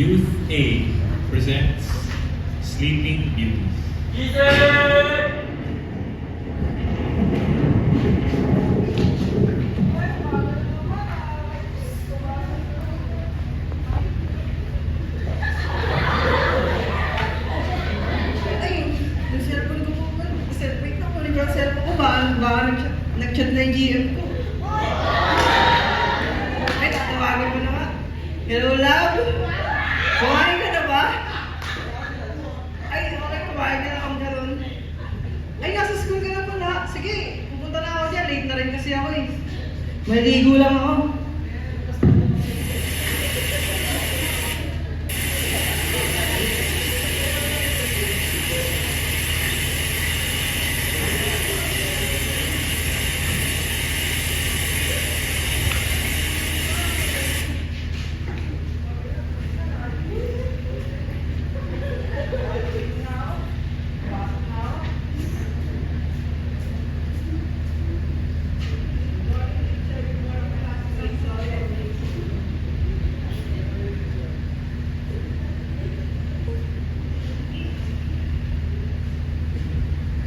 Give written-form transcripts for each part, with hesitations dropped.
Youth A presents Sleeping Beauty. Ay, yung cellphone ko po. Wait na, kunin ko ang cellphone ko. Baka nag-chat na yung GM ko. Ay, tatawagan mo na nga. Hello, love? Kumain ka na ba? Ay, okay, kumain ka na akong gano'n. Ay, nasa school ka na pala. Sige, pupunta na ako dyan. Late na rin kasi ako eh. Maligo lang ako.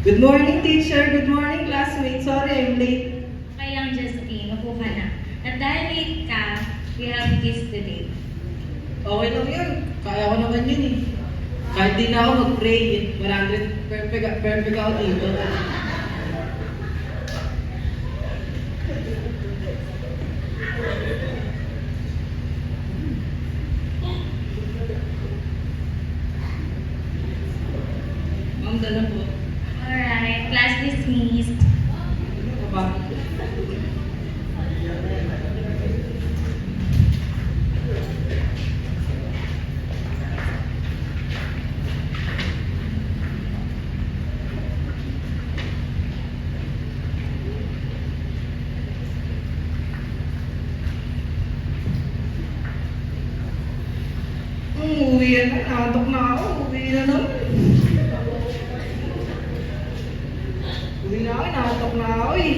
Good morning, teacher. Good morning, classmates. Sorry, I'm late. Okay lang, Justine. Mapo ka na. At dahil late ka, we have kiss today. Okay lang yun. Kaya ko naman yun eh. Kahit di na ako mag-pray, 100 perfect ako dito. Ma'am, dala po. Alright, class dismissed. Ano ba? Uwi na. Nakatok na ako. Uwi na naman. Uwi na ako. Nakatok na ako eh.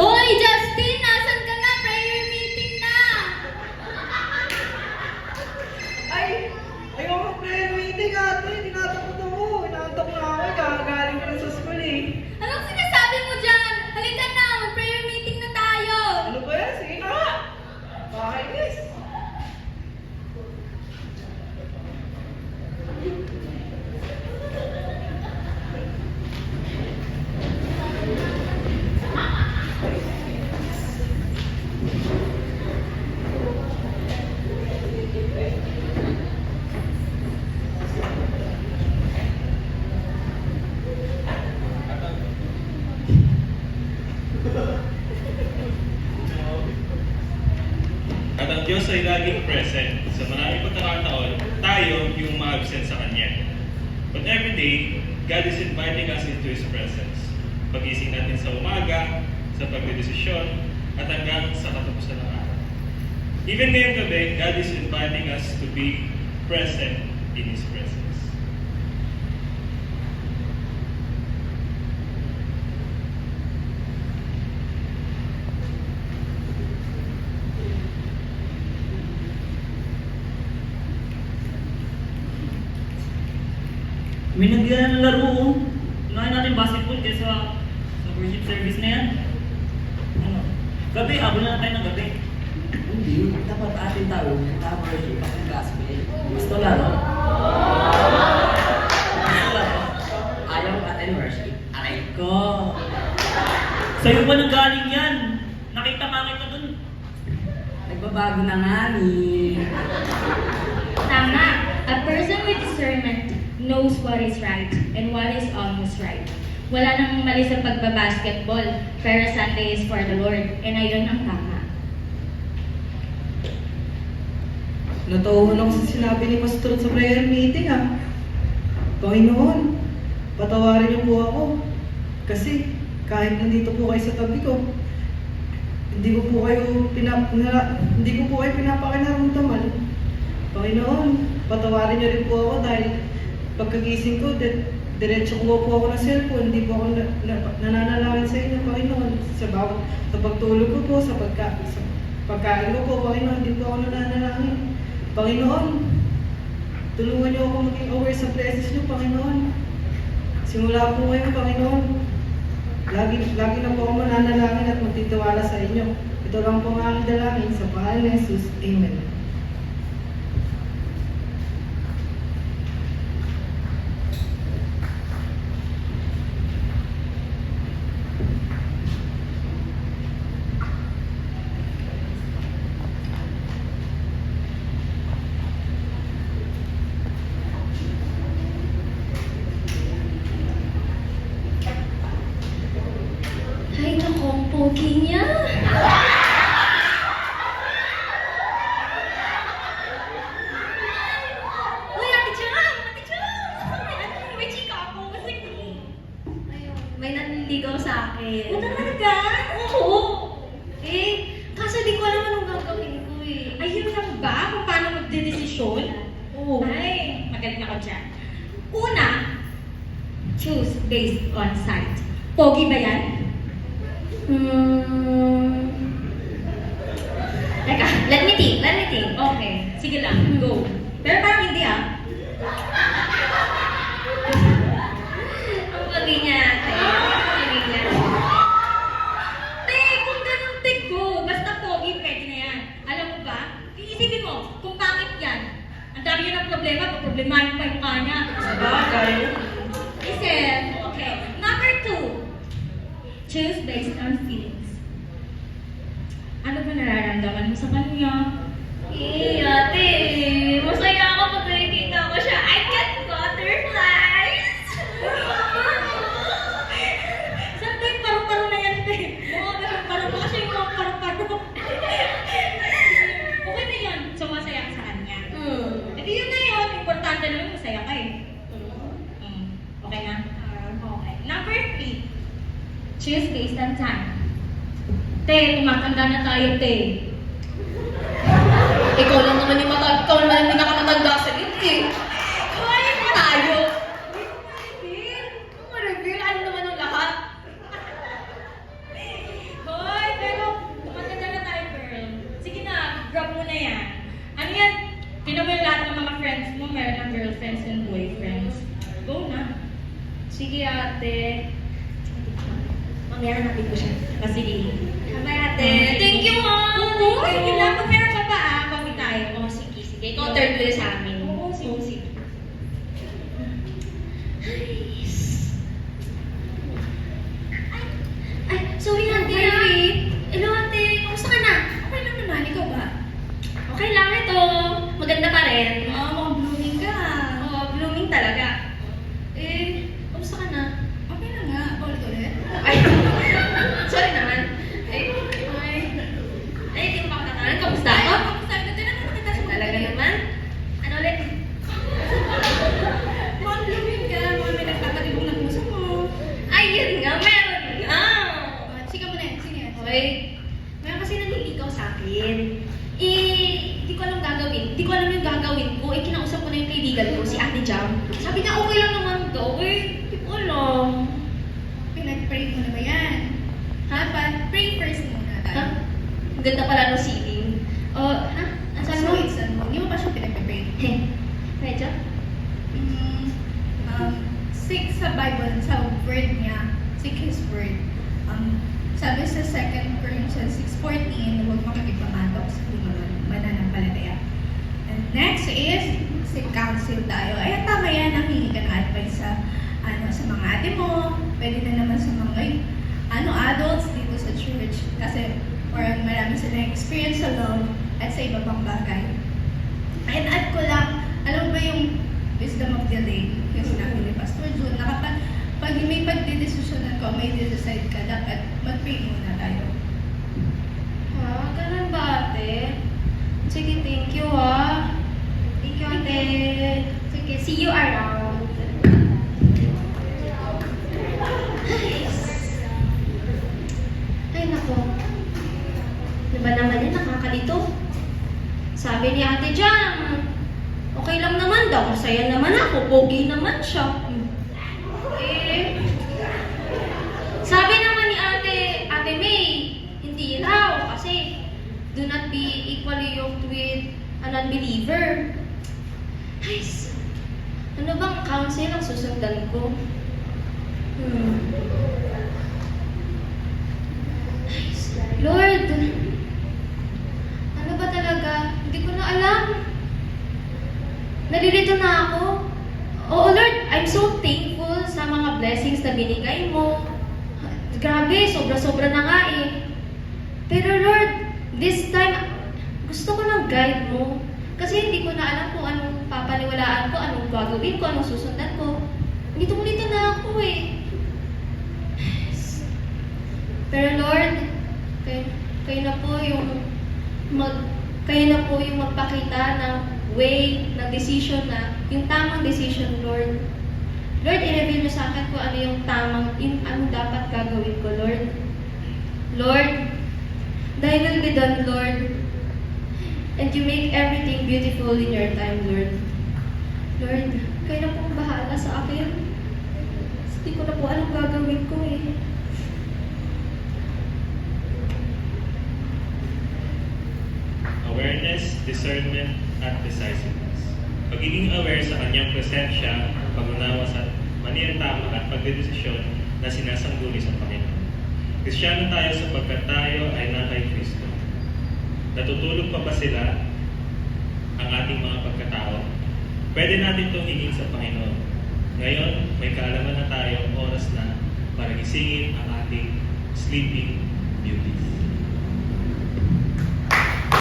Hoy, Justin! Nasaan ka na? Prayer meeting na! Ay! Ayoko prayer meeting ate. Tinatakot ako. Inaantok na ako. Kakagaling ko na sa school eh. Anong sinasabi mo dyan? Halika na! Mag-prayer meeting na tayo! Ano ba yan? Sige na nga. Pakainis. At ang Diyos ay laging present. Sa maraming pagkakataon, tayo yung ma-absent sa Kanya. But every day, God is inviting us into His presence. Pagising natin sa umaga, sa pagdedesisyon, at hanggang sa katapusan ng araw. Even ngayong gabi, God is inviting us to be present in His presence. May nagyan ng laro oh. Unahin natin basketball kaysa sa worship service na yan. Ano? Gabi, habol na tayo ng gabi. Hindi, dapat atin tayo, worship at gospel. Gusto laro? Gusto laro? Ayaw atin worship. Aray ko! Sa'yo ba nanggaling yan? Nakita kita dun. Nagbabago na nga ni... Tama! A person with discernment knows what is right and what is almost right. Wala namang mali sa pagbabasketball, pero Sunday is for the Lord, and ayun ang tama. Natauhan ako sa sinabi ni Pastor sa prayer meeting ah. Panginoon, patawarin niyo po ako. Kasi kahit nandito po kayo sa tabi ko, hindi ko po kayo pinapakinaramdaman. Panginoon, patawarin niyo rin po ako dahil pagkagising ko, diretso ko po ako ng cellphone, hindi po ako nananalangin sa inyo, Panginoon. Sa pagtulog ko po, sa pagkain ko po, Panginoon, hindi po ako nananalangin. Panginoon, tulungan niyo ako maging aware sa blessings niyo, Panginoon. Simula po ngayon, Panginoon, lagi na po ako mananalangin at magtitiwala sa inyo. Ito lang po ang aking dalangin sa pangalan ni Jesus. Amen. Ay, naku, ang pogi niya. Uy, Ate Chang! Ate Chang! May chika ako kasi ayun, may nanligaw sa akin. Ano talaga? Oo. Eh, kaso di ko alam anong gagawin ko eh. Ayun lang ba? Kung paano magdedesisyon? Oo. Ay, magaling ako dyan. Una, choose based on sight. Pogi ba yan? Teka, let me think. Okay, sige lang, go. Pero parang hindi ah. Ang pogi niya, kung ganun take ko, basta pogi, pwede na yan. Alam mo ba, iisipin mo, kung pangit yan, ang dami yun ang problema, problemahin pa yung mukha niya. Sabagay. Isip, okay. Number 2. Choose based on feelings. Ano ba nararamdaman mo sa kanya? Eh, ate, masaya ako pag nakikita ko siya. I get butterflies! Saan ba yung paru-paro na yan, te? Oo, paru-paro ko kasi yung mga paru-paro. Okay na yun. So, masaya ka sa kanya. E di yun na yun. Importante naman, masaya ka eh. Okay na? Okay. Number 3. Choose based on time. Te, tumatanda na tayo, te. Ikaw lang naman yung ikaw naman yung pinakamatanda sa git eh. Hoy, tayo. Reveal, ano naman ang lahat? Hoy, pero tumatanda na tayo, girl. Sige na, grab mo na yan. Ano yan? Tingnan mo yung lahat ng mga friends mo, meron ng girlfriends and boyfriends. Go na. Sige, ate. Mamaya natin ko siya. Sige. Bye, ate. Thank you, mom. Oo, sige lang. Pag meron ka pa, kami tayo. Oo, sige. Ikaw third wheel sa amin. Oo, sige. Ay, sorry, ate. Hello, ate. Kamusta ka na? Okay lang naman. Ikaw ba? Okay lang ito. Maganda pa rin. Oo, blooming ka. Oo, blooming talaga. Eh, kamusta ka na? Okay na nga. Ulit. Ay, sorry naman. Ay, di mo pa katalan. Kamusta ako? Kamusta ako? Tinanong kita sa talaga naman. Ano ulit? Mukhang blooming ka. Mukhang may nagtatalibong ng puso mo. Ayun nga, meron nga. Sige mo na. Sige. Okay. Meron kasi nanliligaw sa akin. Di ko alam gagawin. Di ko alam yung gagawin ko. Kinausap ko na yung kaibigan ko, si Ate Jam. Sabi niya, okay lang naman daw. Di ko alam. Pinag-pray mo na ba yan? Dapat pray first muna Ha? tayo. Ang ganda pala ng seating. Ha? Asan mo? Saan mo? Hindi mo pa siya pinag-pray. Medyo? Seek sa Bible, sa word niya, seek His word. Sabi sa 2 Corinthians 6:14, huwag makikipamatok sa mananampalataya. And next is, seek counsel tayo. Ay, tama yan, nanghingi ka ng advice sa mga ate mo, pwede na naman sa mga adults dito sa church kasi marami silang experience sa love at sa iba pang bagay. And add ko lang, alam mo ba yung wisdom of delay? Yung sinabi ni Pastor Jun, na pag may pagdidesisyonan ko, may decide ka, dapat mag-pray muna tayo. Ganun ba, ate? Sige, thank you, Thank you, ate. Sige, see you around. Ay, nako. Ano ba naman yan? Nakakalito. Sabi ni Ate Jam, okay lang naman daw. Masaya naman ako. Pogi naman siya. Sabi naman ni Ate May, hindi raw kasi do not equally yoked with an unbeliever. Ay, ano bang counsel ang susundan ko? Ay, Lord, ano ba talaga? Hindi ko na alam. Nalilito na ako. Oo, Lord, I'm so thankful sa mga blessings na binigay mo. Grabe, sobra-sobra na nga eh. Pero Lord, this time, gusto ko ng guide mo. Kasi hindi ko na alam kung anong papaniwalaan ko, anong gagawin ko, anong susundan ko. Litong-lito na ako eh. Pero Lord, kayo na po yung magpakita ng way, ng decision na, yung tamang decision, Lord. Lord, i-reveal mo sa akin kung ano yung tamang, ano dapat gagawin ko, Lord. Lord, thy will be done, Lord. And you make everything beautiful in your time, Lord. Lord, kayo na pong bahala sa akin. Hindi ko na po alam gagawin ko eh. Awareness, discernment, at decisiveness. Pagiging aware sa kanyang presensya, pag-unawa sa mali ang tama at pagdedesisyon na sinasangguni sa Panginoon. Kristyano tayo sapagkat tayo ay na kay Kristo. Natutulog pa ba sila ang ating mga pagkatao? Pwede natin itong hingin sa Panginoon. Ngayon, may kaalaman na tayo, oras na para gisingin ang ating sleeping beauties.